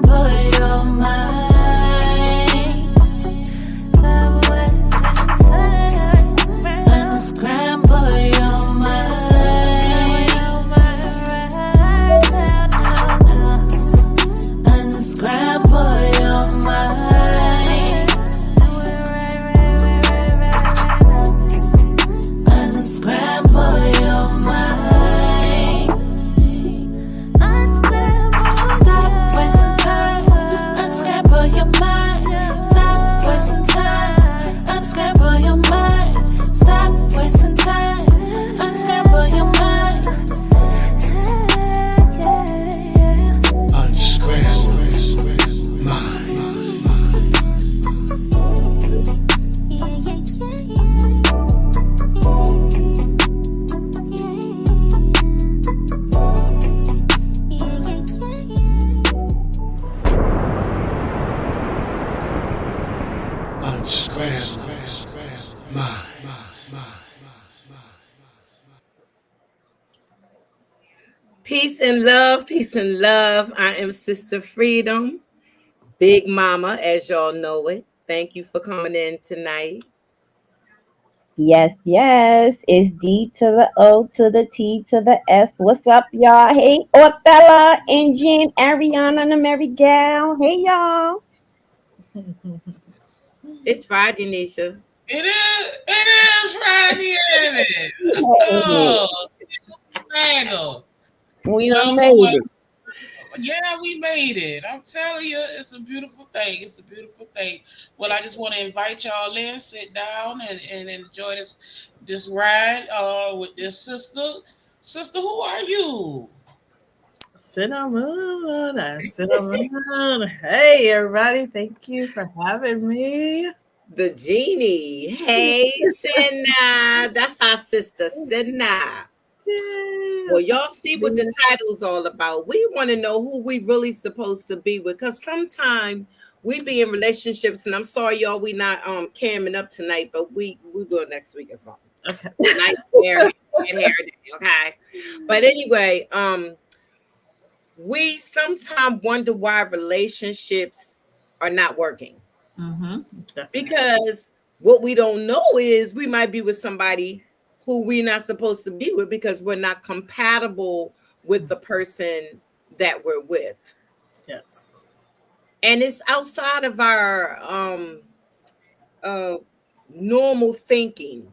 unscramble your mind. Unscramble your mind. Unscramble your mind. Unscramble your mind. Stop wasting time. Unscramble your mind. Stop wasting time. Unscramble your mind. Stop wasting time. Unscramble your mind. Peace and love, peace and love. I am Sister Freedom, Big Mama, as y'all know it. Thank you for coming in tonight. Yes. It's D to the O to the T to the S. What's up, y'all? Hey, Othello, Engine, Ariana, and the Mary Gal. Hey, y'all. It's Friday, Nisha. It is Friday, ain't it? Oh, snaggle. We done made it. Yeah, we made it. I'm telling you, it's a beautiful thing. It's a beautiful thing. Well, I just want to invite y'all in, sit down, and enjoy this ride with this sister. Sister, who are you? Syna Moon. Syna Moon. Hey, everybody. Thank you for having me. The genie. Hey, Syna. That's our sister, Syna. Yes. Well, y'all see what the title's all about. We want to know who we really supposed to be with, because sometimes we be in relationships, and I'm sorry, y'all, we not camming up tonight, but we will next week or something. Okay. Okay. But anyway, we sometimes wonder why relationships are not working. Because what we don't know is we might be with somebody who we're not supposed to be with because we're not compatible with the person that we're with. Yes. And it's outside of our normal thinking,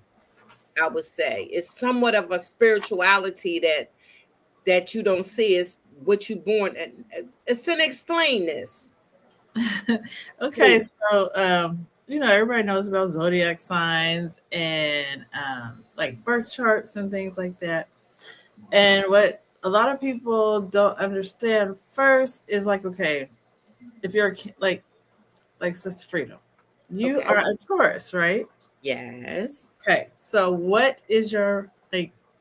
I would say. It's somewhat of a spirituality that you don't see. Is what you born. It's an explain this. Okay, so everybody knows about zodiac signs and like birth charts and things like that. And what a lot of people don't understand first is like, okay, if you're like Sister Freedom, you are a Taurus, right? Yes. Okay, so what is your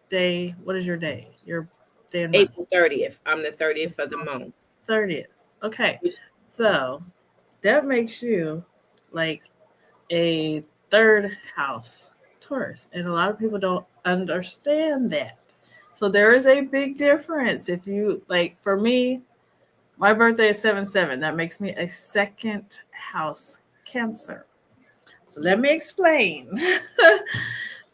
day? What is your day? Your day and month? April 30th. I'm the 30th of the month. 30th. Okay, so that makes you like a third house Taurus, and a lot of people don't understand that. So there is a big difference. If you like, for me, my birthday is 7/7. That makes me a second house Cancer. So let me explain.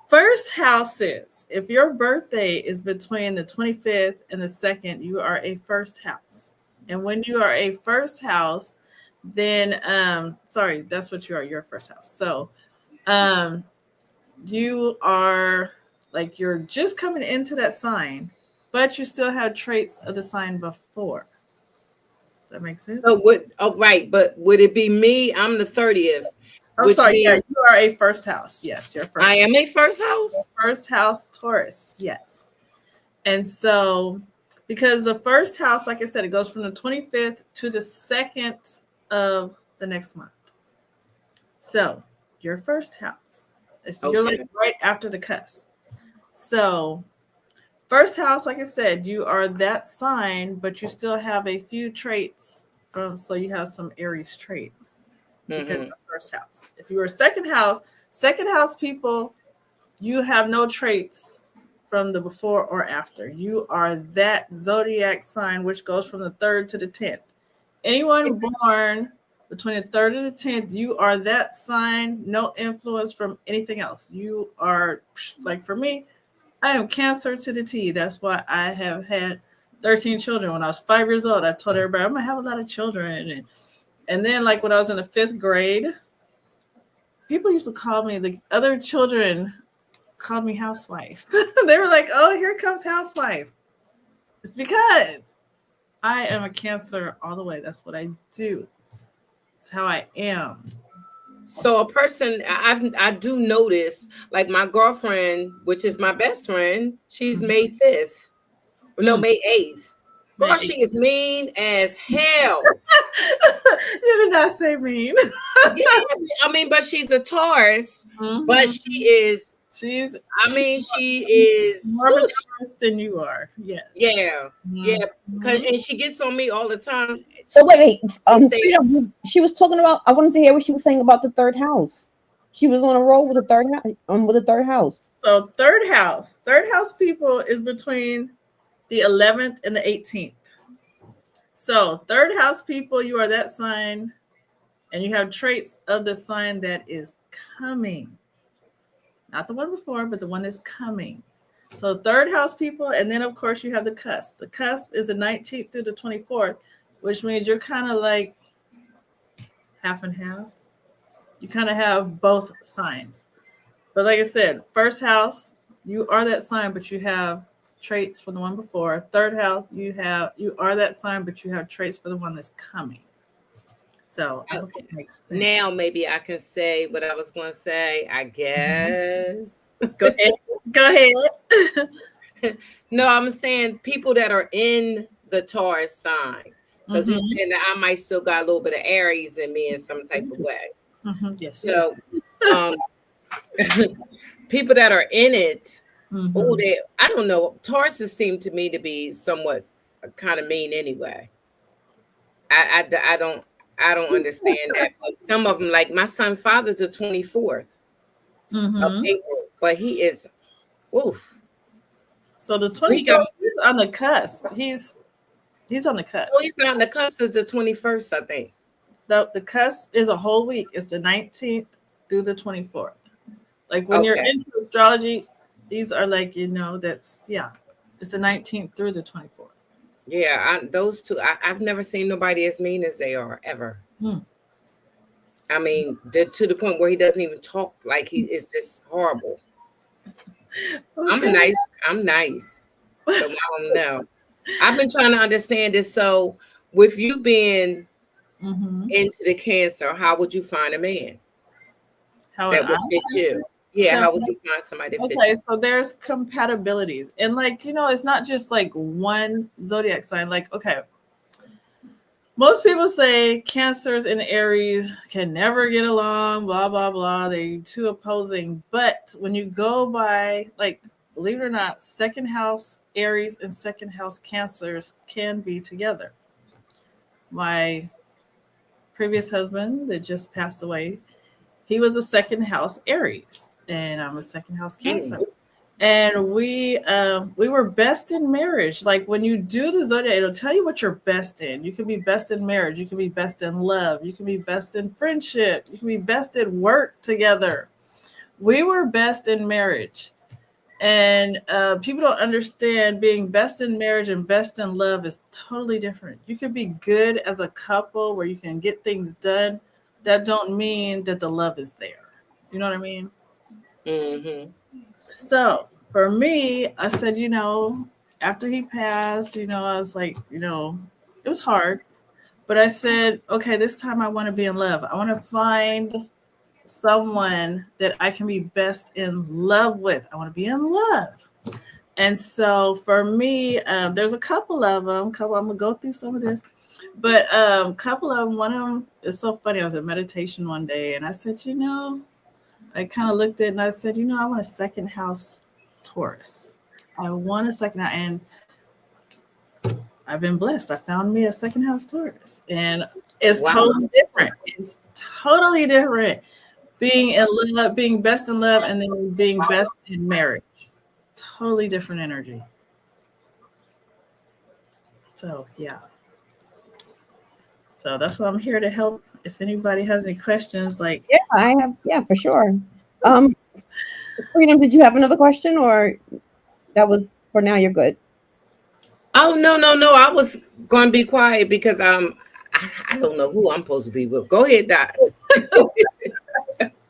First houses, if your birthday is between the 25th and the 2nd, you are a first house. And when you are a first house, then that's what you are, your first house. So you are like, you're just coming into that sign, but you still have traits of the sign before. That makes sense? So right, but would it be me? I'm the 30th. Oh, sorry, yeah, you are a first house. Yes, you're first. I am a first house? First house Taurus, yes. And so, because the first house, like I said, it goes from the 25th to the 2nd of the next month. So, your first house. You're like right after the cusp. So, first house, like I said, you are that sign, but you still have a few traits so you have some Aries traits. Because of the first house. If you were second house people, you have no traits from the before or after. You are that zodiac sign, which goes from the 3rd to the 10th. anyone born between the 3rd and the 10th, you are that sign, no influence from anything else. You are, like for me, I am Cancer to the T. That's why I have had 13 children. When I was 5 years old, I told everybody I'm going to have a lot of children. And then, like, when I was in the 5th grade, people used to call me, the other children called me housewife. They were like, oh, here comes housewife. It's because I am a Cancer all the way. That's what I do. It's how I am. So a person, I do notice, like my girlfriend, which is my best friend, she's May 5th. No, May 8th. Girl, May she is mean as hell. You did not say mean. Yeah, I mean, but she's a Taurus, but She's she is more mature than you are. Yes. Yeah. And she gets on me all the time. So wait. Freedom, she was talking about. I wanted to hear what she was saying about the 3rd house. She was on a roll with the 3rd house. With the 3rd house. So 3rd house people is between the 11th and the 18th. So 3rd house people, you are that sign, and you have traits of the sign that is coming. Not the one before, but the one that's coming. So 3rd house people, and then of course you have the cusp. The cusp is the 19th through the 24th, which means you're kind of like half and half. You kind of have both signs. But like I said, 1st house, you are that sign, but you have traits for the one before. 3rd house, you are that sign, but you have traits for the one that's coming. So I hope it makes sense. Now maybe I can say what I was going to say, I guess. Go ahead. No, I'm saying people that are in the Taurus sign, because you're saying that I might still got a little bit of Aries in me in some type of way. Yes. So people that are in it, I don't know. Tauruses seem to me to be somewhat kind of mean anyway. I don't understand that. But some of them, like my son's father's the 24th of April, but he is oof. So the 24th is on the cusp. He's on the cusp. Oh, he's not on the cusp. It's the 21st, I think. The cusp is a whole week. It's the 19th through the 24th. Like when you're into astrology, these are like, it's the 19th through the 24th. Yeah, those two, I've never seen nobody as mean as they are ever. I mean, to the point where he doesn't even talk, like he is just horrible. Okay. I'm nice. So I don't know. I've been trying to understand this. So with you being into the Cancer, how would you find a man that would fit you? Yeah, so, how would you find somebody that fits you? Okay, so there's compatibilities. And like, it's not just like one zodiac sign. Like, okay, most people say Cancers and Aries can never get along, blah, blah, blah. They're too opposing. But when you go by, like, believe it or not, 2nd house Aries and 2nd house Cancers can be together. My previous husband that just passed away, he was a 2nd house Aries, and I'm a 2nd house Cancer. And we were best in marriage. Like when you do the zodiac, it'll tell you what you're best in. You can be best in marriage. You can be best in love. You can be best in friendship. You can be best at work together. We were best in marriage. And people don't understand being best in marriage and best in love is totally different. You can be good as a couple where you can get things done. That don't mean that the love is there. You know what I mean? So for me, I said, after he passed, I was like, it was hard. But I said, okay, this time I want to be in love. I want to find someone that I can be best in love with. I want to be in love. And so for me, there's a couple of them. I'm going to go through some of this. But a couple of them, one of them is so funny. I was at meditation one day and I said, I kind of looked at it and I said, I want a 2nd house Taurus. I want a 2nd house. And I've been blessed. I found me a 2nd house Taurus. And it's totally different. It's totally different being in love, being best in love, and then being best in marriage. Totally different energy. So, yeah. So that's why I'm here to help. If anybody has any questions, like Yeah, I have. Yeah, for sure. Freedom, did you have another question, or that was for now? You're good. Oh no! I was going to be quiet because I don't know who I'm supposed to be with. Go ahead, Dots.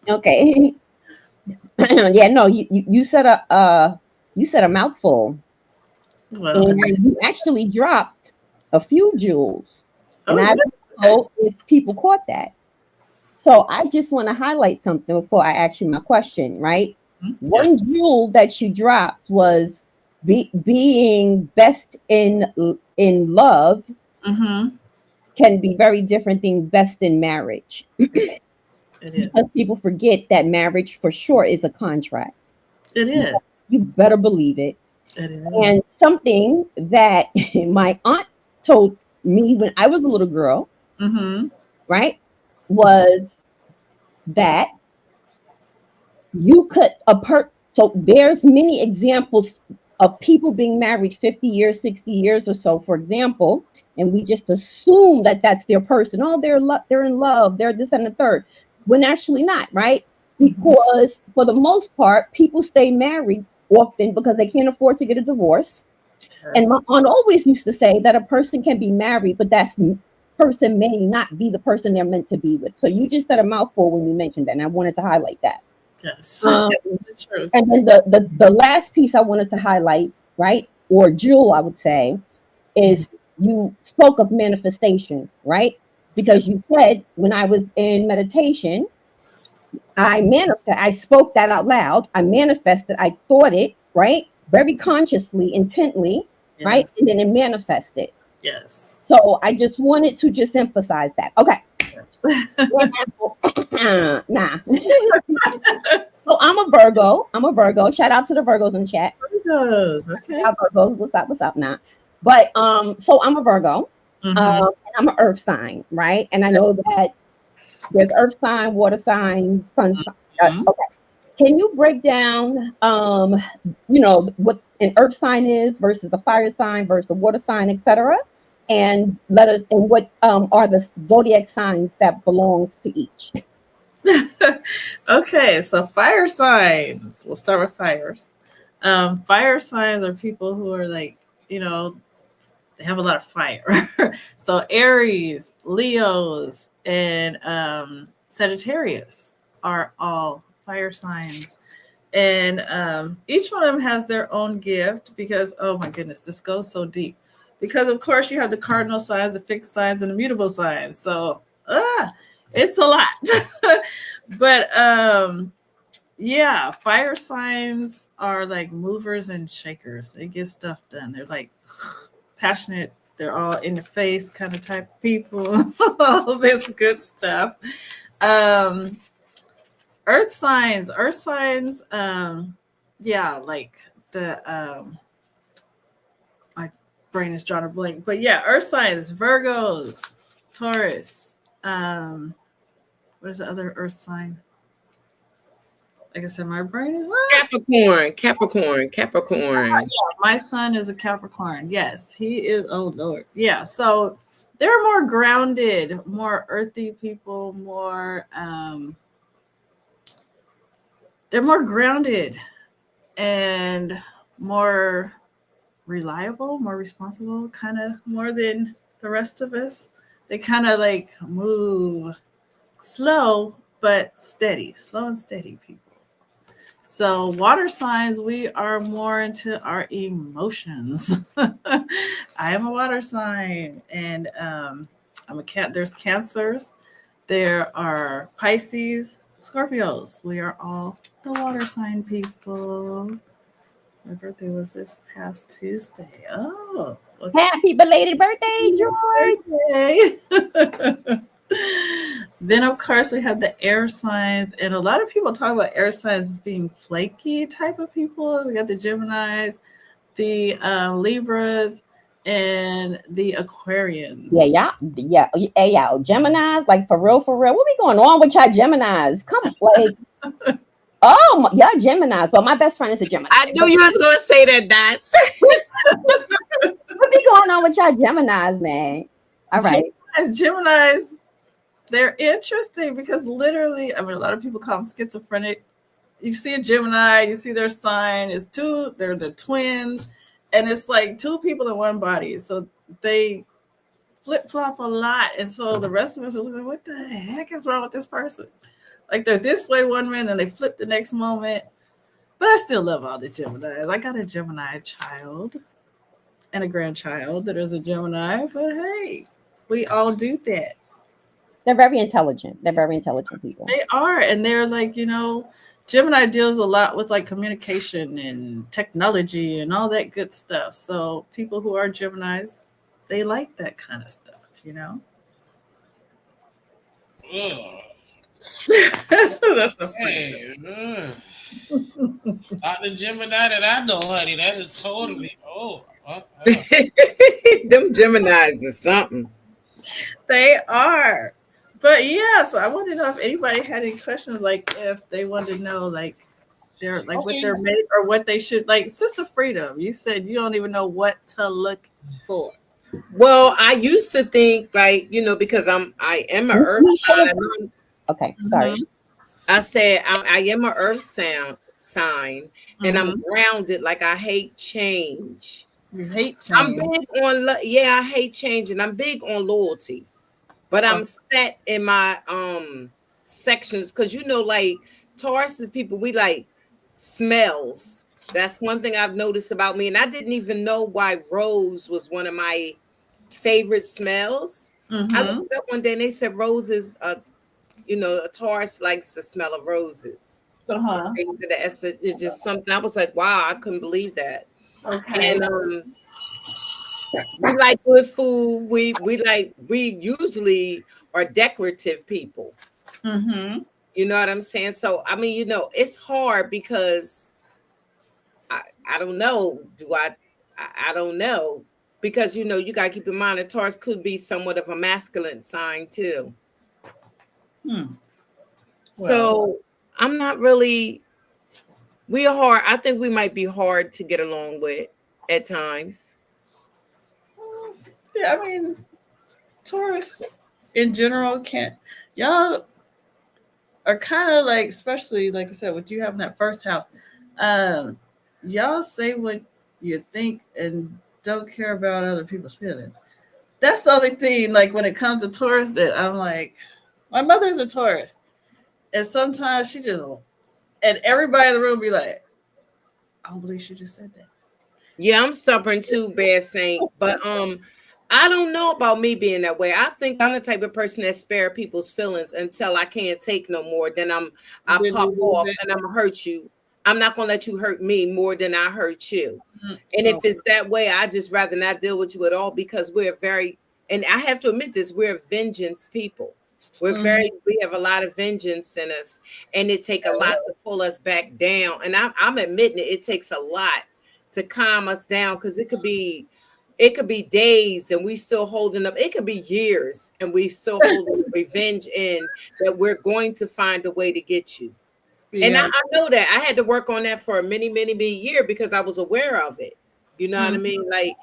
Okay. Yeah, no, you said a mouthful, well, and you actually dropped a few jewels, and oh I yeah, don't know if people caught that. So I just want to highlight something before I ask you my question, right? yeah. One jewel that you dropped was being best in love Mm-hmm. can be very different than best in marriage. It is. Because people forget that marriage for sure is a contract. It You, is. you better believe it. It is. And something that my aunt told me when I was a little girl, Mm-hmm. right, was that you could so there's many examples of people being married 50 years, 60 years or so, for example, and we just assume that that's their person. Oh, they're in love, they're this and the third, when actually not, right? Mm-hmm. Because for the most part, people stay married often because they can't afford to get a divorce. And my Yes. aunt always used to say that a person can be married, but that person may not be the person they're meant to be with. So you just said a mouthful when you mentioned that, and I wanted to highlight that. Yes. Um, The truth. and then the last piece I wanted to highlight, right, or jewel, I would say, is you spoke of manifestation, right? Yep. Because you said when I was in meditation, I spoke that out loud. I manifested. I thought it, right? Very consciously, intently, right? Yes. And then it manifested. Yes. So I just wanted to just emphasize that. Okay. Nah. So I'm a Virgo. I'm a Virgo. Shout out to the Virgos in the chat. Virgos. Okay. Shout out Virgos. What's up? What's up now? But so I'm a Virgo. Mm-hmm. And I'm an earth sign, right? And I know that there's earth sign, water sign, sun sign. Mm-hmm. Okay. Can you break down what an earth sign is versus a fire sign versus a water sign, etc.? And let us and what are the zodiac signs that belongs to each? Okay, so fire signs. We'll start with fires. Fire signs are people who are like, they have a lot of fire. So Aries, Leos, and Sagittarius are all fire signs. And each one of them has their own gift because, oh my goodness, this goes so deep. Because, of course, you have the cardinal signs, the fixed signs, and the mutable signs. So it's a lot. But yeah, fire signs are like movers and shakers. They get stuff done. They're like passionate. They're all in the face kind of type of people. All this good stuff. Earth signs. Yeah, like the my brain is drawing a blank. But yeah, earth signs, Virgos, Taurus. What is the other earth sign? Like I said, my brain is Capricorn. yeah, my son is a Capricorn. Yes, he is. Oh Lord. Yeah. So they're more grounded, more earthy people, they're more grounded and more reliable, more responsible, kind of more than the rest of us. They kind of like move slow but steady, slow and steady people. So water signs, we are more into our emotions. I am a water sign, and I'm a cat. There's Cancers, there are Pisces, Scorpios. We are all the water sign people. My birthday was this past Tuesday. Oh, okay. Happy belated birthday, George! Birthday. Then, of course, we have the air signs, and a lot of people talk about air signs as being flaky type of people. We got the Geminis, the Libras, and the Aquarians. Yeah. Hey, y'all, Geminis, like for real. What be going on with y'all Geminis? Come, like, oh, y'all Geminis. But my best friend is a Gemini. I knew you was gonna say that, Dots. What be going on with y'all Geminis, man? All right. Geminis, they're interesting because literally, I mean, a lot of people call them schizophrenic. You see a Gemini, you see their sign is two, they're the twins, and it's like two people in one body. So they flip flop a lot. And so the rest of us are looking, what the heck is wrong with this person? Like they're this way one minute, and they flip the next moment. But I still love all the Geminis. I got a Gemini child and a grandchild that is a Gemini, but hey, we all do that. They're very intelligent. They're very intelligent people. They are, and they're like, Gemini deals a lot with like communication and technology and all that good stuff. So people who are Geminis, they like that kind of stuff. Ugh. That's a Hey, not the Gemini that I know, honey. That is totally Them Geminis or something. They are. But yeah, so I wanted to know if anybody had any questions, like if they wanted to know, like they're like what they're made or what they should like. Sister Freedom, you said you don't even know what to look for. Well, I used to think like, because I am an earth sign. Okay, sorry. I said I am an earth sign, and I'm grounded. Like I hate change. You hate change. I'm big on I hate change, and I'm big on loyalty. But I'm set in my sections because like Taurus people, we like smells. That's one thing I've noticed about me, and I didn't even know why rose was one of my favorite smells. I looked up one day and they said roses. A Taurus likes the smell of roses. It's just something. I was like, wow, I couldn't believe that. Okay. And we like good food. We usually are decorative people. You know what I'm saying? So I mean, it's hard because I don't know. I don't know because you gotta keep in mind that Taurus could be somewhat of a masculine sign too. So I'm not really. We are hard. I think we might be hard to get along with at times. Yeah, I mean, Taurus in general y'all are kind of like, especially like I said, with you having that first house, y'all say what you think and don't care about other people's feelings. That's the only thing, like when it comes to Taurus, that I'm like, my mother's a Taurus, and sometimes she just, and everybody in the room be like, I don't believe she just said that. Yeah, I'm stubborn too, Bear Saint, but I don't know about me being that way. I think I'm the type of person that spare people's feelings until I can't take no more. Then I pop off and I'm gonna hurt you. I'm not gonna let you hurt me more than I hurt you. And if it's that way, I just rather not deal with you at all because we're very, and I have to admit this, we're vengeance people. We have a lot of vengeance in us, and it takes a lot to pull us back down. And I'm admitting it takes a lot to calm us down because it could be days and we still holding up. It could be years and we still holding revenge in that we're going to find a way to get you. Yeah. And I know that I had to work on that for many years because I was aware of it. You know what I mean? Like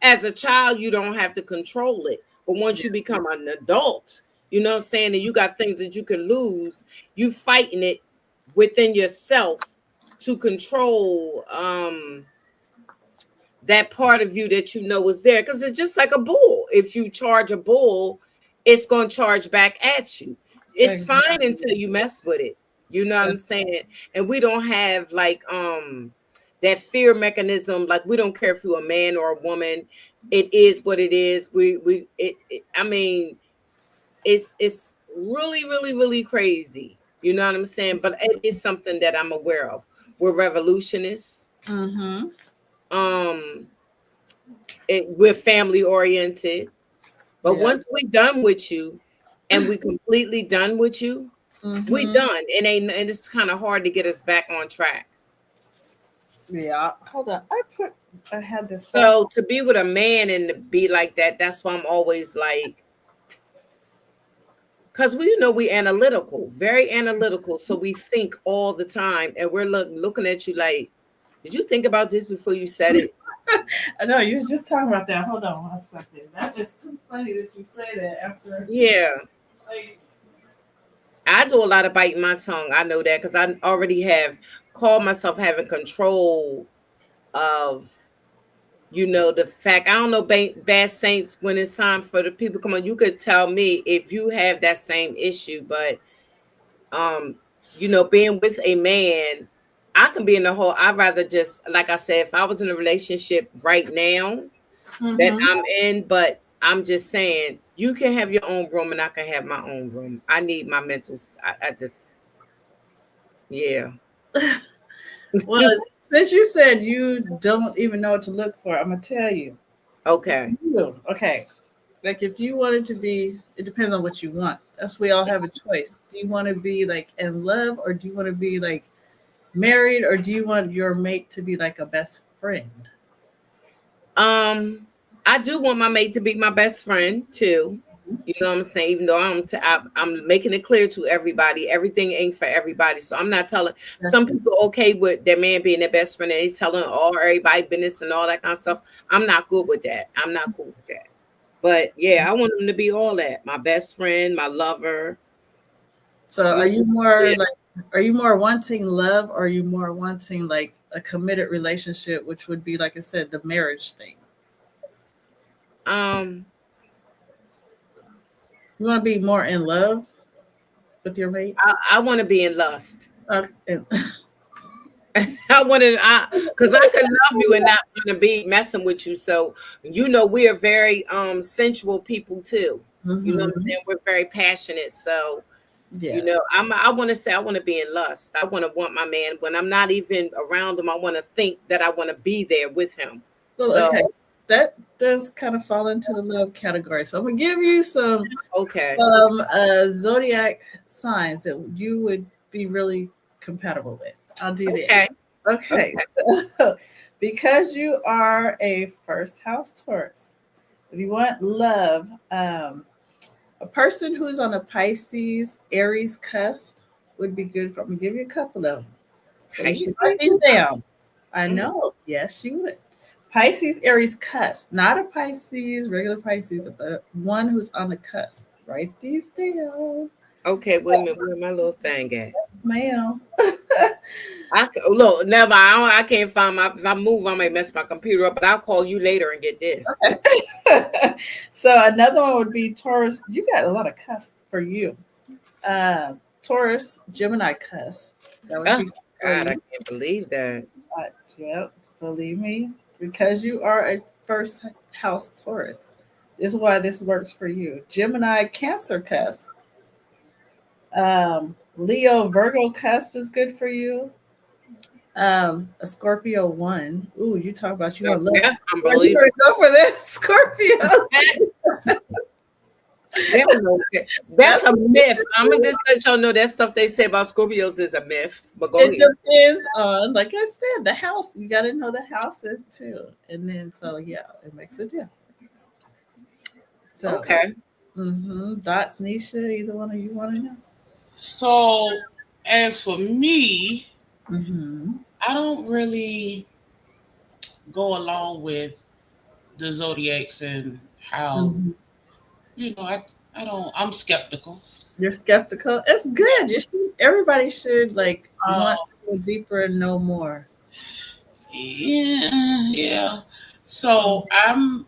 as a child, you don't have to control it. But once you become an adult, you know what I'm saying, and you got things that you can lose, you fighting it within yourself to control that part of you that is there. Because it's just like a bull. If you charge a bull, it's going to charge back at you. It's fine until you mess with it. You know what I'm saying? And we don't have like that fear mechanism. Like we don't care if you're a man or a woman. It is what it is. I mean, it's really crazy. You know what I'm saying? But it is something that I'm aware of. We're revolutionists. We're family oriented. But once we're done with you and we completely done with you, we done. And it's kind of hard to get us back on track. Yeah. Hold on. I had this. So to be with a man and to be like that, that's why I'm always like, because we analytical, very analytical. So we think all the time, and we're looking at you like, did you think about this before you said it? I know you were just talking about that. Hold on one second. That is too funny that you say that after. Yeah. Like, I do a lot of biting my tongue. I know that because I already have called myself having control of, the fact. I don't know bad saints when it's time for the people come on. You could tell me if you have that same issue, but um, being with a man, I can be in the whole. I'd rather just, like I said, if I was in a relationship right now that mm-hmm. I'm in, but I'm just saying you can have your own room and I can have my own room. I need my mental. I just, yeah. Well, since you said you don't even know what to look for, I'm gonna tell you. Okay. Okay. Like if you wanted to be, it depends on what you want. That's we all have a choice. Do you want to be like in love, or do you want to be like married, or do you want your mate to be like a best friend? I do want my mate to be my best friend too. You know what I'm saying? Even though I'm making it clear to everybody, everything ain't for everybody. So I'm not telling some people okay with their man being their best friend and he's telling all everybody business and all that kind of stuff. I'm not good with that. I'm not cool with that. But yeah, I want him to be all that. My best friend, my lover. So Yeah. are you more wanting love, or are you more wanting like a committed relationship, which would be like I said, the marriage thing? Um, You want to be more in love with your mate? I want to be in lust. Okay. I want to, because I can love you and not want to be messing with you. So, we are very sensual people too. You know what I'm Mm-hmm. saying? We're very passionate. So, Yeah. I want to say I want to be in lust. I want my man when I'm not even around him. I want to think that I want to be there with him. Well, So, okay. That does kind of fall into the love category. So I'm gonna give you some okay. zodiac signs that you would be really compatible with. I'll do that. Okay. Okay. Okay. So, because you are a first house Taurus, if you want love, a person who's on a Pisces Aries cusp would be good for. I'm gonna give you a couple of them. So you should write Pisces? these down. I Mm. know. Yes, you would. Pisces Aries cusp, not a Pisces, regular Pisces, but one who's on the cusp. Write these down, Okay. Wait a minute. Where my little thing at? ma'am. Look, never. I can't find my. If I move, I might mess my computer up. But I'll call you later and get this. So another one would be Taurus. You got a lot of cusp for you. Taurus, Gemini cusp. That would Oh be good for God, I you. can't believe that. Yep, believe me, because you are a first house Taurus. This is why this works for you. Gemini, Cancer cusp. Leo, Virgo cusp is good for you. A Scorpio one. Ooh, you talk about you No, want love. that's Where you unbelievable. gonna go for this, Scorpio? That's a myth. I'm gonna just let y'all know that stuff they say about Scorpios is a myth. But go It ahead. depends on, like I said, the house. You got to know the houses too, and then so yeah, it makes a difference. So, Okay. Dots, Nisha, either one of you want to know? So, as for me, Mm-hmm. I don't really go along with the zodiacs and how Mm-hmm. I don't. I'm skeptical. You're skeptical. It's good. You should. Everybody should like want Um, to go deeper and know more. yeah, yeah. So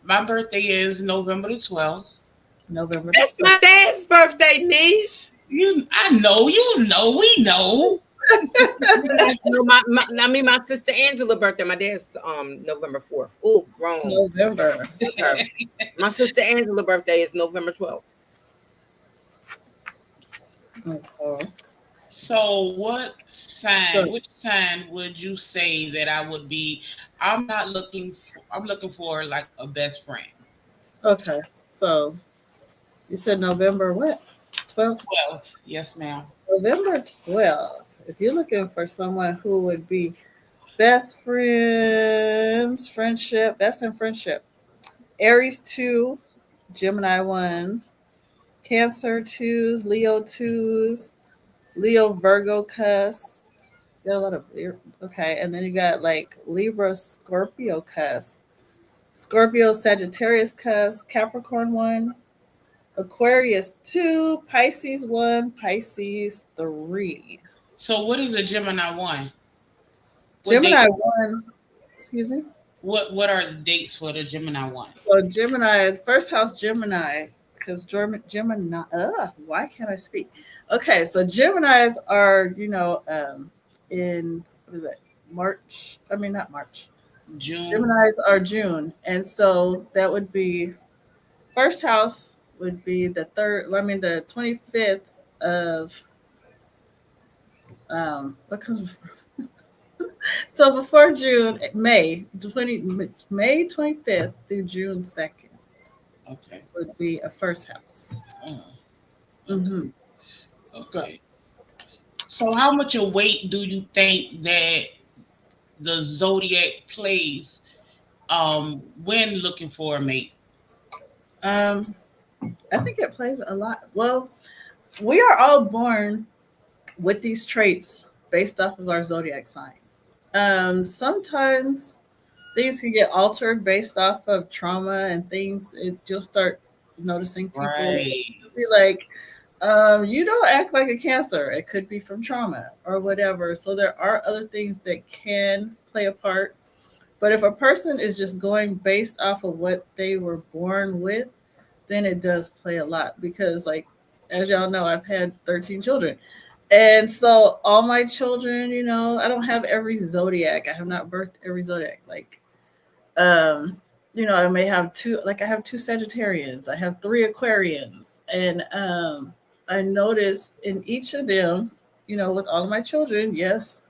my birthday is November the 12th. November That's the my dad's birthday, niece. I know, we know. No, my sister Angela birthday. My dad's November 4th. Oh, wrong. November. Okay. My sister Angela birthday is November 12th. Okay. So what sign? So, Which sign would you say that I would be? I'm looking for like a best friend. okay. So you said November what? 12th? 12th, yes, ma'am. November 12th. If you're looking for someone who would be best friends, friendship, best in friendship. Aries 2, Gemini 1s, Cancer 2s, Leo 2s, Leo Virgo cusp. Got a lot of okay, and then you got like Libra Scorpio cusp. Scorpio, Sagittarius cusp, Capricorn 1, Aquarius 2, Pisces 1, Pisces 3. So what is a Gemini 1? What date? Gemini 1, excuse me. What are the dates for the Gemini 1? So Gemini, first house Gemini, because Gemini, why can't I speak? Okay, so Geminis are, in, what is it, March? I mean, not March. June. Geminis are June. And so that would be, first house would be the 25th of, what comes before? So before June, May 25th through June 2nd Okay. would be a first house. Oh, Mm-hmm. okay. So how much a weight do you think that the zodiac plays when looking for a mate? Um, I think it plays a lot. Well, we are all born with these traits based off of our zodiac sign. Sometimes things can get altered based off of trauma and things. You'll start noticing people Right. be like, you don't act like a Cancer. It could be from trauma or whatever. So there are other things that can play a part. But if a person is just going based off of what they were born with, then it does play a lot because, like, as y'all know, I've had 13 children. And so all my children, I don't have every zodiac. I have not birthed every zodiac. Like, I may have two, like I have two Sagittarians, I have three Aquarians. And I noticed in each of them, with all of my children, yes,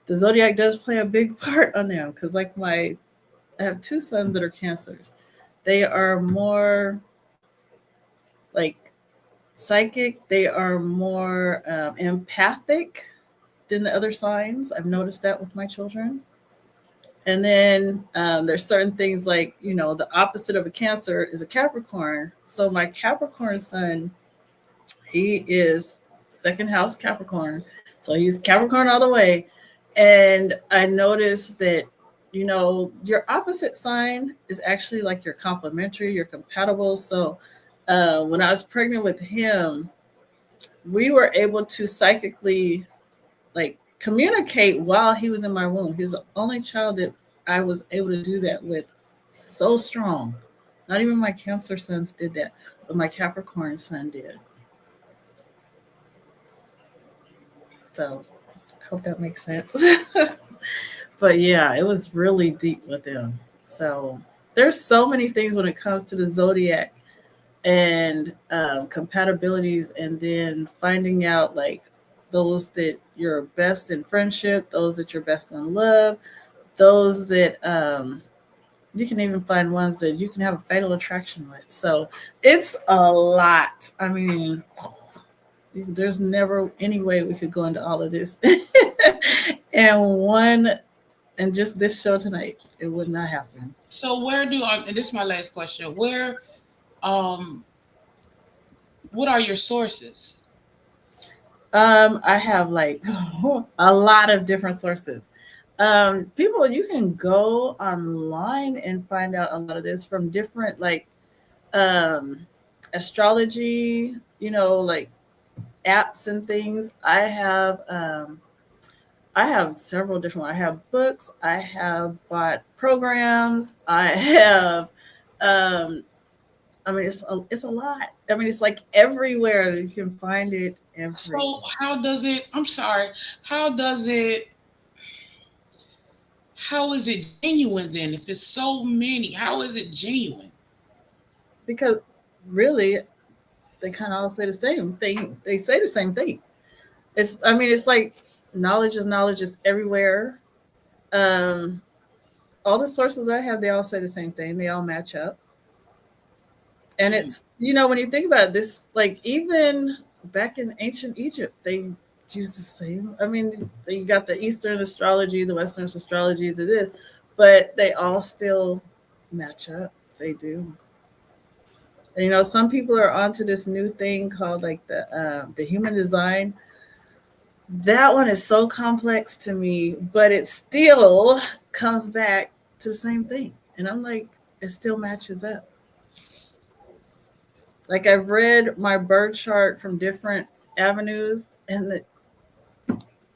the zodiac does play a big part on them. Because I have two sons that are Cancers. They are more like psychic. They are more empathic than the other signs. I've noticed that with my children. And then there's certain things like, the opposite of a Cancer is a Capricorn. So my Capricorn son, he is second house Capricorn. So he's Capricorn all the way. And I noticed that, your opposite sign is actually like you're complementary, you're compatible. So when I was pregnant with him, we were able to psychically like communicate while he was in my womb. He was the only child that I was able to do that with so strong. Not even my Cancer sons did that, but my Capricorn son did. So I hope that makes sense. But yeah, it was really deep with him. So there's so many things when it comes to the zodiac and compatibilities, and then finding out like those that you're best in friendship, those that you're best in love, those that you can even find ones that you can have a fatal attraction with. So it's a lot. I mean, there's never any way we could go into all of this and just this show tonight. It would not happen. So where do I, and this is my last question, where um what are your sources? I have like a lot of different sources. People, you can go online and find out a lot of this from different like astrology, like apps and things. I have several different ones. I have books. I have bought programs. I have I mean, it's a lot. I mean, it's like everywhere you can find it. So how does it? I'm sorry. How does it? How is it genuine then? If it's so many, how is it genuine? Because really, they kind of all say the same thing. They say the same thing. It's like knowledge is knowledge is everywhere. Um, all the sources I have, they all say the same thing. They all match up. And Mm. it's, when you think about it, this, like even back in ancient Egypt, they use the same. I mean, you got the Eastern astrology, the Western astrology, to this, but they all still match up. They do. And, some people are onto this new thing called like the human design. That one is so complex to me, but it still comes back to the same thing. And I'm like, it still matches up. Like I've read my birth chart from different avenues, and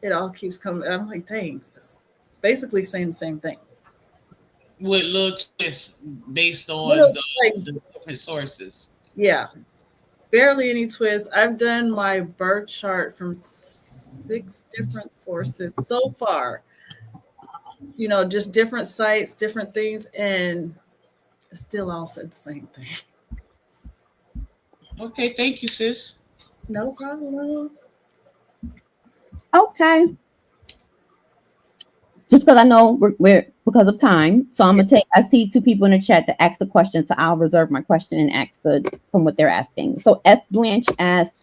it all keeps coming. I'm like, dang, it's basically saying the same thing. with little twists based on Little, like, the different sources. yeah, barely any twist. I've done my birth chart from 6 different sources so far. Just different sites, different things, and it still all said the same thing. Okay, thank you, sis. No problem. Okay. Just because I know we're because of time, so I'm gonna take. I see 2 people in the chat to ask the question, so I'll reserve my question and ask from what they're asking. So S Blanche asked,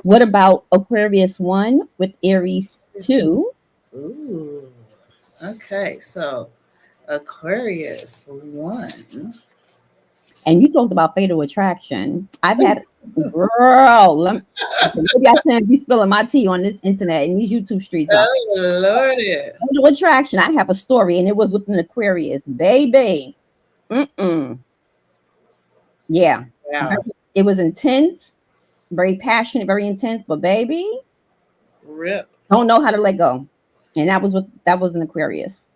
"What about Aquarius 1 with Aries 2?" Ooh. Okay, so Aquarius 1. And you talked about fatal attraction. I've had girl. Maybe I shouldn't be spilling my tea on this internet and these YouTube streets. Oh, Lordy. Fatal attraction. I have a story, and it was with an Aquarius, baby. Yeah, Wow. it was intense, very passionate, very intense. But baby, Rip. don't know how to let go, and that was an Aquarius.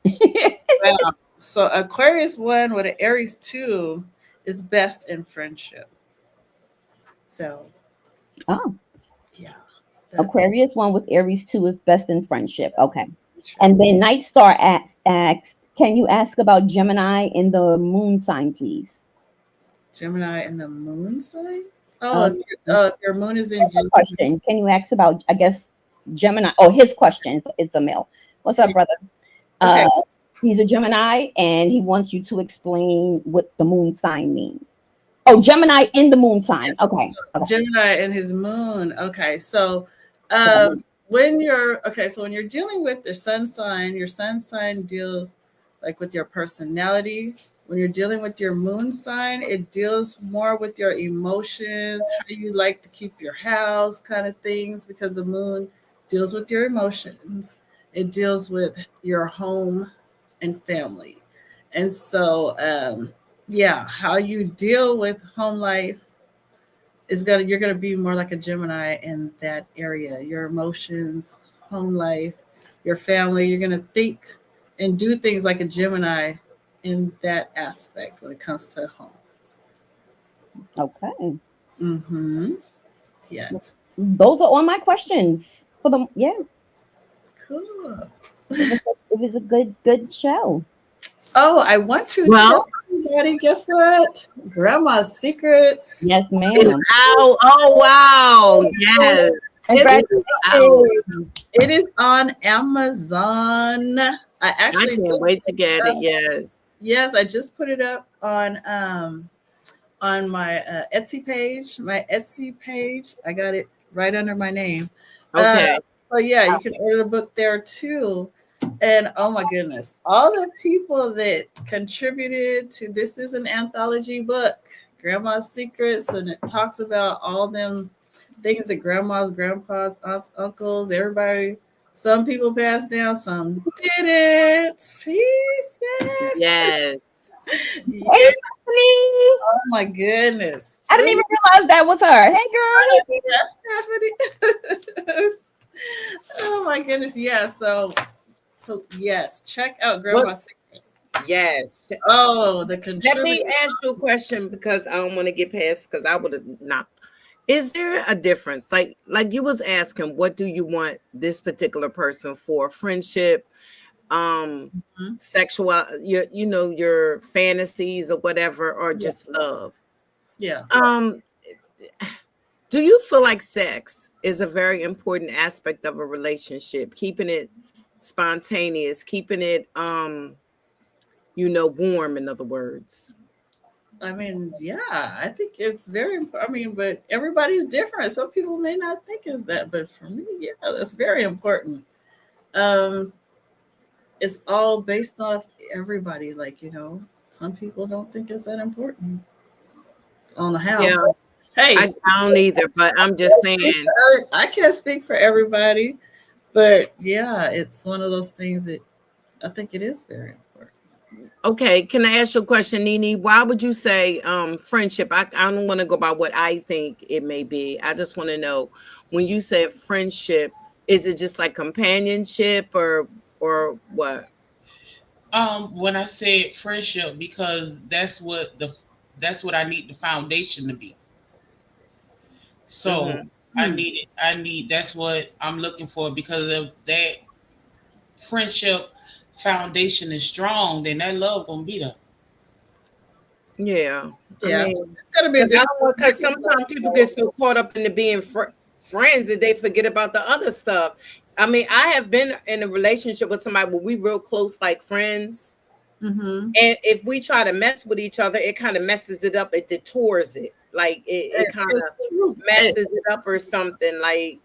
Wow. So Aquarius 1 with an Aries 2 is best in friendship. So, Oh, yeah. Aquarius 1 with Aries 2 is best in friendship. Okay. And then Night Star asked, "Can you ask about Gemini in the moon sign, please?" Gemini and the moon sign? Oh, your moon is in Gemini. Question. Can you ask about, I guess, Gemini? Oh, his question is the male. What's up, brother? Okay. He's a Gemini, and he wants you to explain what the moon sign means. Oh, Gemini in the moon sign. Okay. Gemini and his moon. Okay. So when you're dealing with your sun sign deals like with your personality. When you're dealing with your moon sign, it deals more with your emotions, how you like to keep your house, kind of things, because the moon deals with your emotions. It deals with your home and family. And so how you deal with home life you're gonna be more like a Gemini in that area. Your emotions, home life, your family, you're gonna think and do things like a Gemini in that aspect when it comes to home. Okay. Mm-hmm. Yes. Those are all my questions for them. Yeah. Cool. It was a good show. Oh, I want to tell everybody, guess what? Grandma's Secrets. Yes, ma'am. Ow. Oh, wow. Yes. It is on Amazon. I can't wait to get it. Yes. Yes, I just put it up on my Etsy page. My Etsy page, I got it right under my name. Okay. So yeah, you can order the book there too. And oh my goodness, all the people that contributed to this is an anthology book, Grandma's Secrets, and it talks about all them things that grandmas, grandpas, aunts, uncles, everybody. Some people passed down, some didn't. Pieces. Yes. Hey, oh my goodness. I didn't even realize that was her. Hey, girl. That's Stephanie. Oh my goodness. Yeah. So yes, check out Grandma's Secrets. Yes. Oh, Let me ask you a question because I don't want to get past because I would have not. Is there a difference? Like you was asking, what do you want this particular person for? Friendship, sexual, your fantasies or whatever, or just love? Yeah. Do you feel like sex is a very important aspect of a relationship? Keeping it spontaneous, keeping it warm, in other words. I mean, yeah, I think it's very important. I mean, but everybody's different. Some people may not think it's that, but for me, yeah, that's very important. It's all based off everybody. Like, some people don't think it's that important. I don't know how. Yeah. Hey, I don't either, but I'm just saying. I can't speak for everybody, but yeah, it's one of those things that I think it is very important. Okay, can I ask you a question, Nene? Why would you say friendship? I don't want to go by what I think it may be. I just want to know when you say friendship, is it just like companionship or what? When I said friendship, because that's what I need the foundation to be. So Hmm. I need that's what I'm looking for, because if that friendship foundation is strong, then that love gonna be there. Yeah, I Yeah, mean, it's gonna be because I different. don't want because sometimes people get so caught up into being friends that they forget about the other stuff. I mean, I have been in a relationship with somebody where we real close, like friends. Mm-hmm. And if we try to mess with each other, it kind of messes it up. It detours it. Like it kind It's of true. messes it up or something. Like,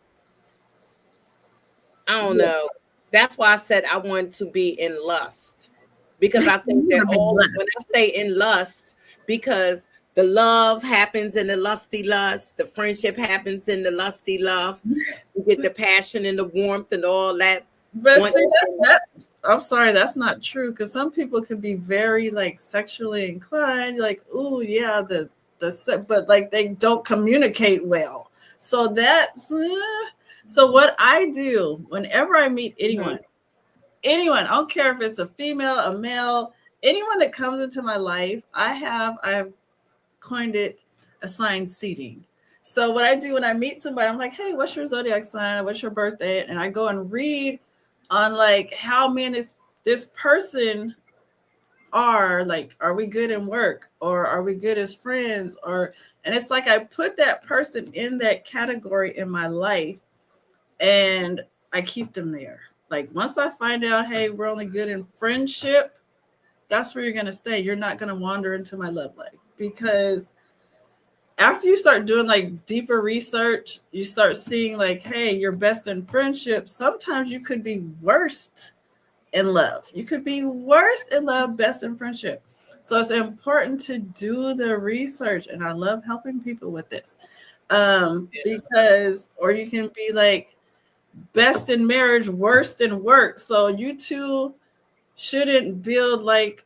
I don't Yeah, know. That's why I said I want to be in lust. Because I think you that want to be all when blessed. I say in lust, because the love happens in the lusty lust, the friendship happens in the lusty love. You get the passion and the warmth and all that. But Once see that I'm sorry, that's not true, because some people can be very like sexually inclined, like, oh yeah, but like they don't communicate well. So that's so what I do whenever I meet anyone, I don't care if it's a female, a male, anyone that comes into my life, I've coined it assigned seating. So what I do when I meet somebody, I'm like, hey, what's your zodiac sign? What's your birthday? And I go and read on like how me and this person are, like, are we good in work, or are we good as friends, or, and it's like I put that person in that category in my life, and I keep them there. Like once I find out, hey, we're only good in friendship, that's where you're going to stay. You're not going to wander into my love life, because after you start doing like deeper research, you start seeing like, hey, you're best in friendship. Sometimes you could be worst in love. You could be worst in love, best in friendship. So it's important to do the research. And I love helping people with this. Because, or you can be like best in marriage, worst in work. So you two shouldn't build like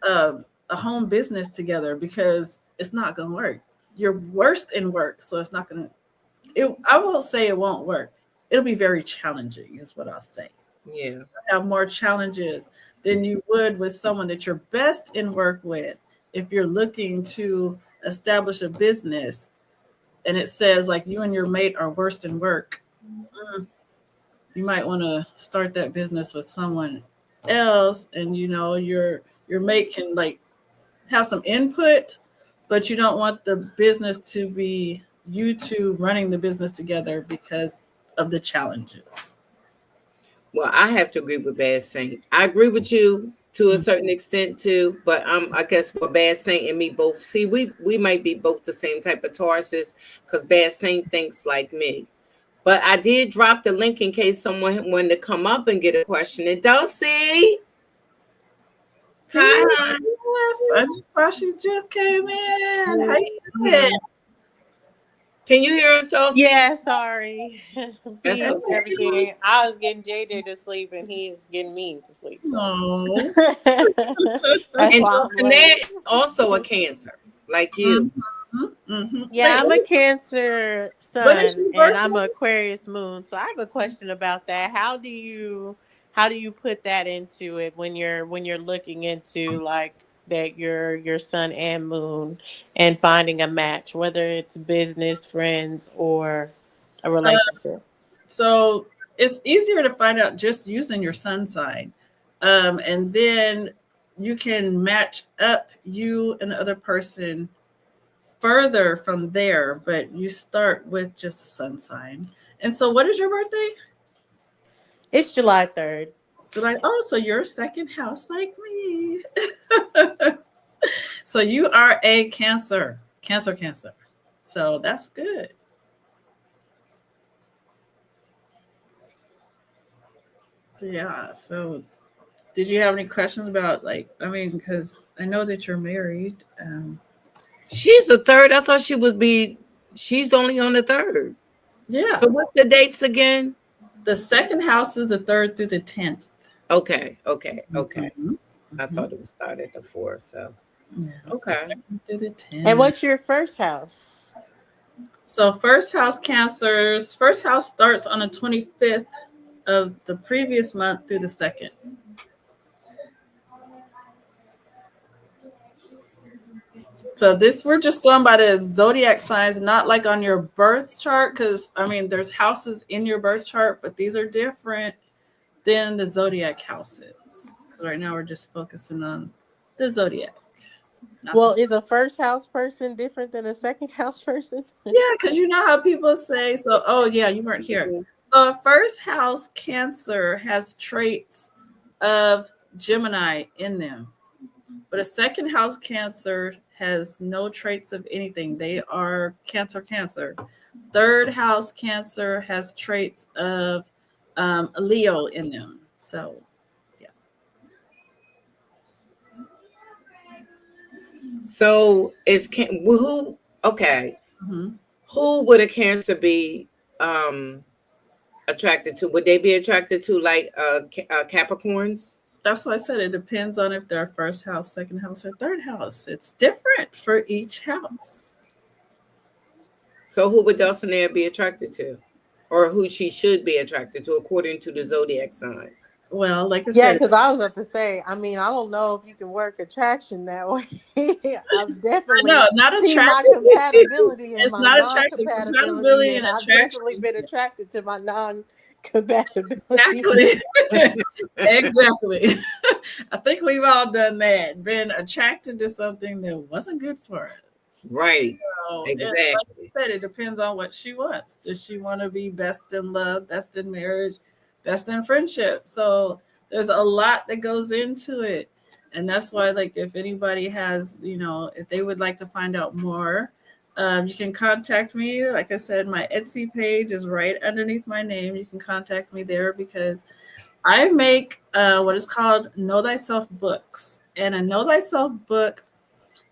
a home business together, because it's not going to work. You're worst in work, so it's not going to. I won't say it won't work. It'll be very challenging, is what I'll say. Yeah. Have more challenges than you would with someone that you're best in work with. If you're looking to establish a business, and it says like you and your mate are worst in work, you might want to start that business with someone else, and your mate can like have some input, but you don't want the business to be you two running the business together because of the challenges. Well, I have to agree with Bad Saint. I agree with you to a certain extent too, but I guess what Bad Saint and me both see, we might be both the same type of Tauruses, because Bad Saint thinks like me. But I did drop the link in case someone wanted to come up and get a question. And Dulcie, hi, hi. Yes, I just saw she just came in. How you Mhm. doing? Can you hear us, Dulcie? Yeah, sorry. That's Peace, okay. everything. I was getting JJ to sleep and he's getting me to sleep. So No. that's And why I'm late. Dulcinea also a Cancer, like you. Mm-hmm. Mm-hmm. Yeah, Wait, I'm a Cancer what is sun your and birthday? I'm a Aquarius moon. So I have a question about that. How do you put that into it when you're looking into like that your sun and moon and finding a match, whether it's business, friends, or a relationship? So it's easier to find out just using your sun sign. And then you can match up you and the other person further from there, but you start with just a sun sign. And so, what is your birthday? It's July 3rd. July. Oh, so you're second house like me. So you are a Cancer, Cancer, Cancer. So that's good. Yeah. So did you have any questions about, like, I mean, because I know that you're married. She's the third. I thought she would be. She's only on the third. Yeah. So what's the dates again? The second house is the 3rd through the 10th. Okay, okay, okay. Mhm. I thought it would start at the 4. So Yeah. okay. Through the 10. And what's your first house? So first house Cancers. First house starts on the 25th of the previous month through the 2nd. So this we're just going by the zodiac signs, not like on your birth chart, because I mean there's houses in your birth chart, but these are different than the zodiac houses. 'Cause right now we're just focusing on the zodiac. Not Well, the, is a first house person different than a second house person? yeah, because you know how people say so. Oh yeah, you weren't here. So a first house Cancer has traits of Gemini in them. But a second house Cancer has no traits of anything. They are Cancer, Cancer. Third house Cancer has traits of a Leo in them. So, yeah. So who? Okay, Mm-hmm. who would a Cancer be um attracted to? Would they be attracted to like Capricorns? That's why I said it depends on if they're first house, second house, or third house. It's different for each house. So who would Dulcinea be attracted to, or who she should be attracted to according to the zodiac signs? Well, like I Yeah, said, because I was about to say, I mean, I don't know if you can work attraction that way. I've I definitely know, not seen my attraction. compatibility and It's my not attraction. non-compatibility, Compatibility and and I've definitely attraction. been attracted to my non-compatibility. Exactly. Exactly. I think we've all done that. Been attracted to something that wasn't good for us. Right. So, and like Exactly. I said, it depends on what she wants. Does she want to be best in love, best in marriage, best in friendship? So there's a lot that goes into it. And that's why, like, if anybody has, if they would like to find out more, you can contact me. Like I said, my Etsy page is right underneath my name. You can contact me there because I make what is called Know Thyself books. And a Know Thyself book,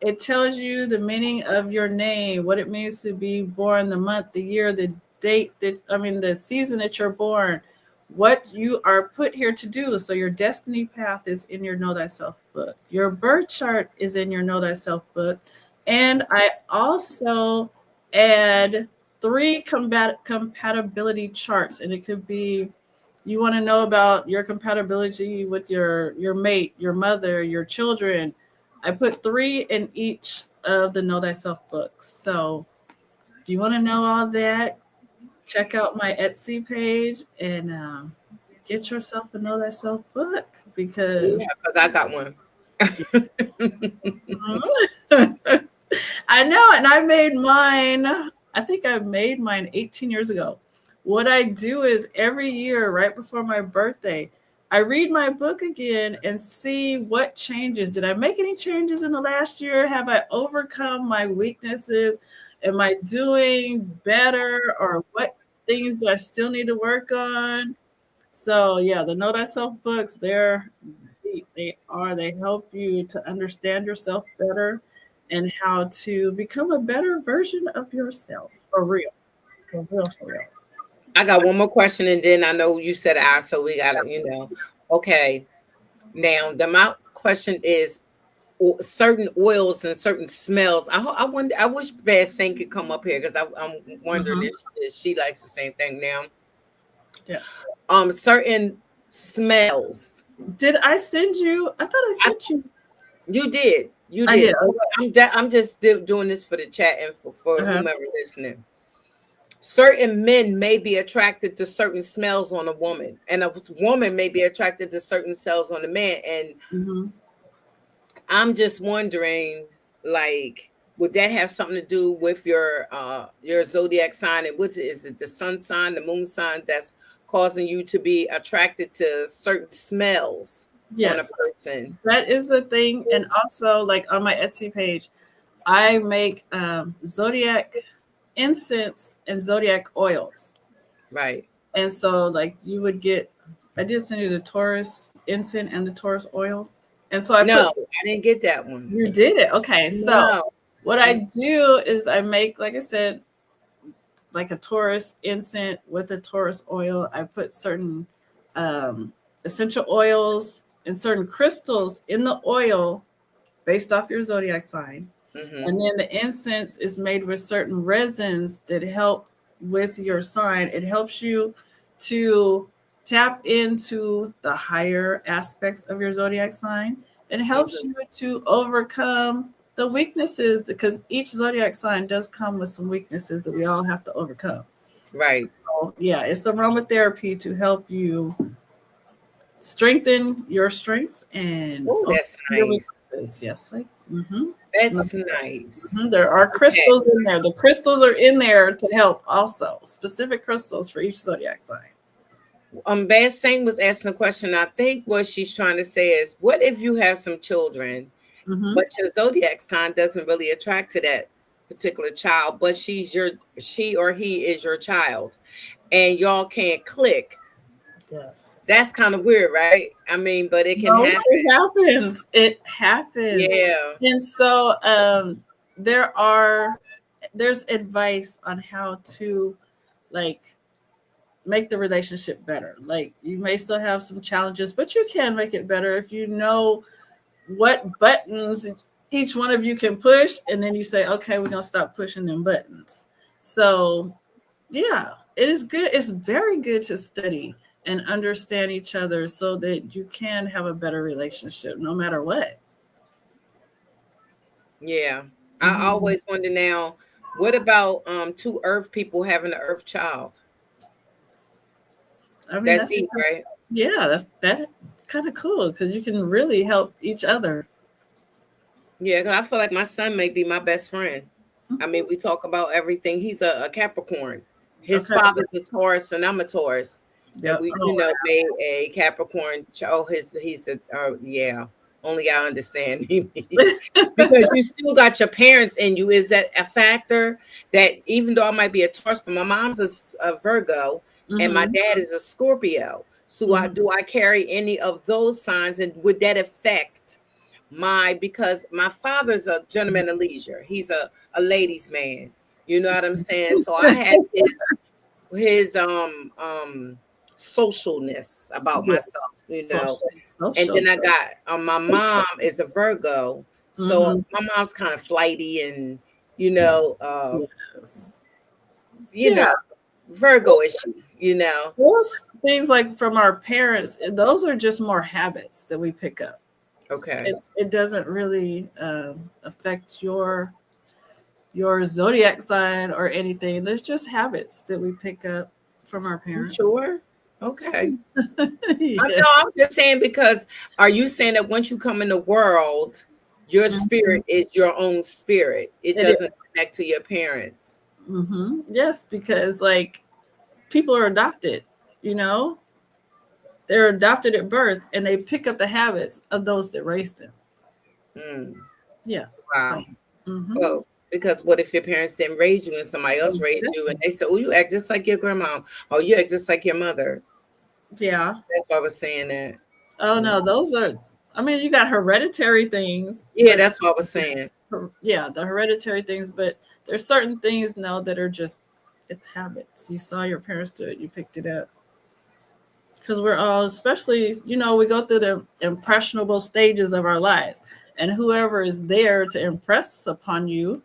it tells you the meaning of your name, what it means to be born, the month, the year, the date, the season that you're born, what you are put here to do. So your destiny path is in your Know Thyself book. Your birth chart is in your Know Thyself book. And I also add 3 compatibility charts. And it could be you want to know about your compatibility with your mate, your mother, your children. I put 3 in each of the Know Thyself books. So if you want to know all that, check out my Etsy page and get yourself a Know Thyself book because Yeah, because I got one. I know, and I made mine. I think I made mine 18 years ago. What I do is every year, right before my birthday, I read my book again and see what changes. Did I make any changes in the last year? Have I overcome my weaknesses? Am I doing better? Or what things do I still need to work on? So yeah, the Know Thyself books, they're deep. They help you to understand yourself better and how to become a better version of yourself. For real. For real, for real. I got one more question, and then I know you said I, so we gotta, Okay. Now, my question is certain oils and certain smells. I wonder. I wish Bad Saint could come up here because I'm wondering Mhm. if she likes the same thing now. Yeah. Certain smells. Did I send you? I thought I sent you. You did. You I did. did. Okay. I'm just doing this for the chat and for Uh-huh. whomever listening. Certain men may be attracted to certain smells on a woman, and a woman may be attracted to certain smells on a man. And Mhm. I'm just wondering, like, would that have something to do with your zodiac sign? And which is it, the sun sign, the moon sign, that's causing you to be attracted to certain smells on a Yes. person? That is the thing. And also, like on my Etsy page, I make Zodiac incense and Zodiac oils. Right. And so, like, you would get, I did send you the Taurus incense and the Taurus oil. And so I No, put, I didn't get that one. you did it. Okay. So, No. what I do is I make, like I said, like a Taurus incense with a Taurus oil. I put certain essential oils and certain crystals in the oil based off your zodiac sign. And then the incense is made with certain resins that help with your sign. It helps you to tap into the higher aspects of your zodiac sign. It helps you to overcome the weaknesses, because each zodiac sign does come with some weaknesses that we all have to overcome. Right. So, yeah, it's aromatherapy to help you strengthen your strengths and that's your nice. weaknesses. Yes. That's nice. There are crystals in there. The crystals are in there to help also. Specific crystals for each zodiac sign. Bad Saint was asking a question. I think what she's trying to say is, what if you have some children, but your zodiac sign doesn't really attract to that particular child, but she or he is your child, and y'all can't click? Yes. That's kind of weird, right? I mean, but it can happen. It happens. It happens. Yeah. And so there's advice on how to like make the relationship better. Like, you may still have some challenges, but you can make it better if you know what buttons each one of you can push, and then you say, okay, we're gonna stop pushing them buttons. So yeah, it is good. It's very good to study and understand each other so that you can have a better relationship no matter what. Yeah. I always wonder now, what about two earth people having an earth child? I mean, that's deep, right? Yeah, that's kind of cool, because you can really help each other. Yeah, because I feel like my son may be my best friend. I mean, we talk about everything. He's a Capricorn. His father's a Taurus, and I'm a Taurus. Yep. And we, made a Capricorn. He's a yeah. Only I understand him. Because you still got your parents in you. Is that a factor? That even though I might be a Taurus, but my mom's a Virgo, and my dad is a Scorpio. So do I carry any of those signs, and would that affect because my father's a gentleman of leisure. He's a ladies' man. You know what I'm saying? So I have his socialness about myself, and then I got my mom is a Virgo, so my mom's kind of flighty and Virgo issue, those things like from our parents, those are just more habits that we pick up. Okay. It doesn't really affect your zodiac sign or anything. There's just habits that we pick up from our parents. Sure. Okay. Yeah. I'm just saying, because are you saying that once you come in the world, your spirit is your own spirit? It doesn't connect to your parents. Yes, because like people are adopted, they're adopted at birth, and they pick up the habits of those that raised them. Yeah. Wow. Well, because what if your parents didn't raise you and somebody else raised you, and they said, "Oh, you act just like your grandma," or "You act just like your mother"? Yeah. That's why I was saying that. Oh no, those are. I mean, you got hereditary things. Yeah, that's what I was saying. Yeah, the hereditary things, but there's certain things now that are just, it's habits. You saw your parents do it, you picked it up. Because we're all, especially, we go through the impressionable stages of our lives, and whoever is there to impress upon you,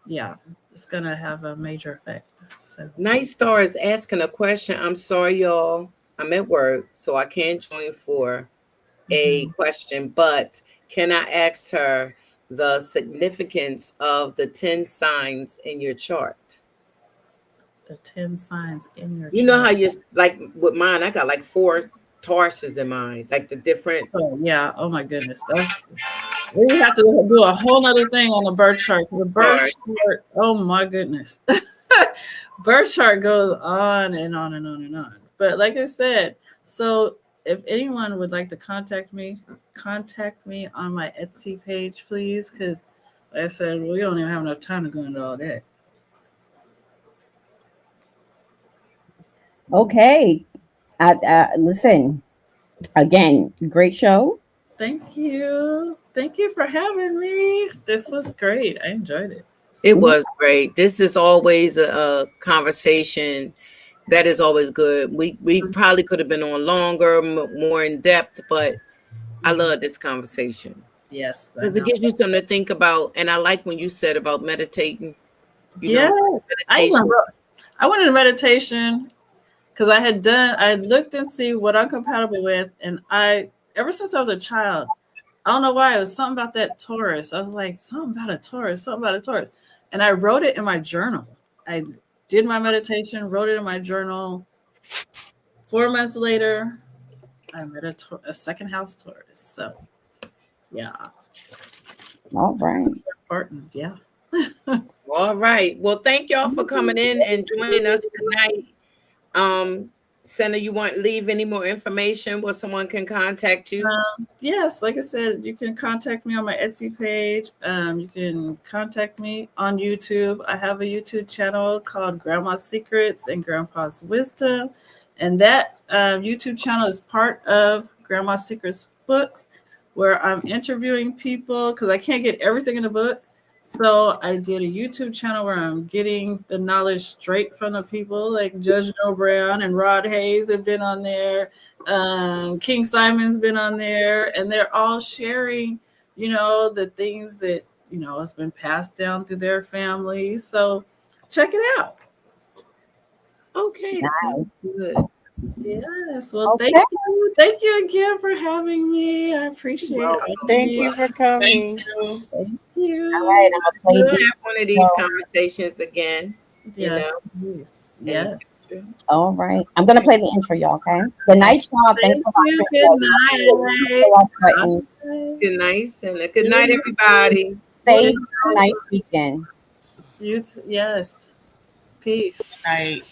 it's gonna have a major effect. So. Night Star is asking a question. I'm sorry, y'all. I'm at work, so I can't join for a question, but can I ask her the significance of the 10 signs in your chart? The 10 signs in your chart. You know how you, like with mine, I got like 4 Tauruses in mine, like the different. Oh, yeah. Oh, my goodness. We have to do a whole nother thing on the birth chart. The birth chart, oh, my goodness. Birth chart goes on and on and on and on. But like I said, so if anyone would like to contact me on my Etsy page, please, because like I said, we don't even have enough time to go into all that. Okay. Listen, again, great show. Thank you. Thank you for having me. This was great. I enjoyed it. It was great. This is always a conversation That is always good. We probably could have been on longer, more in depth, but I love this conversation Yes, I because it know. gives you something to think about. And I like when you said about meditating. You know, Yes, I meditation. remember. I went into meditation because I looked and see what I'm compatible with, and ever since I was a child, I don't know why it was something about that Taurus. I was like, something about a Taurus, something about a Taurus, and I wrote it in my journal. I did my meditation, wrote it in my journal. 4 months later, I met a second house Taurus. So, yeah, All right. important. Yeah. All right. Well, thank y'all for coming in and joining us tonight. Senna, you want to leave any more information where someone can contact you? Yes, like I said, you can contact me on my Etsy page. You can contact me on YouTube. I have a YouTube channel called Grandma's Secrets and Grandpa's Wisdom. And that YouTube channel is part of Grandma's Secrets books, where I'm interviewing people because I can't get everything in the book. So I did a YouTube channel where I'm getting the knowledge straight from the people, like Judge Noel Brown and Rod Hayes have been on there. King Simon's been on there, and they're all sharing, the things that, has been passed down through their families. So check it out. Okay. Nice. Sounds good. Yes. Well, Okay. thank you. Thank you again for having me. I appreciate Well, it. Thank you for coming. Thank you. Thank you. All right. I'm We'll gonna play have one of these conversations again. Yes. In the Yes. future. All right. I'm gonna play the intro, y'all. Okay. Good night, y'all. Thanks Thank for you. watching. Good night. Good night, Senna. Good night, everybody. Safe, nice weekend. You too. Yes. Peace. Night.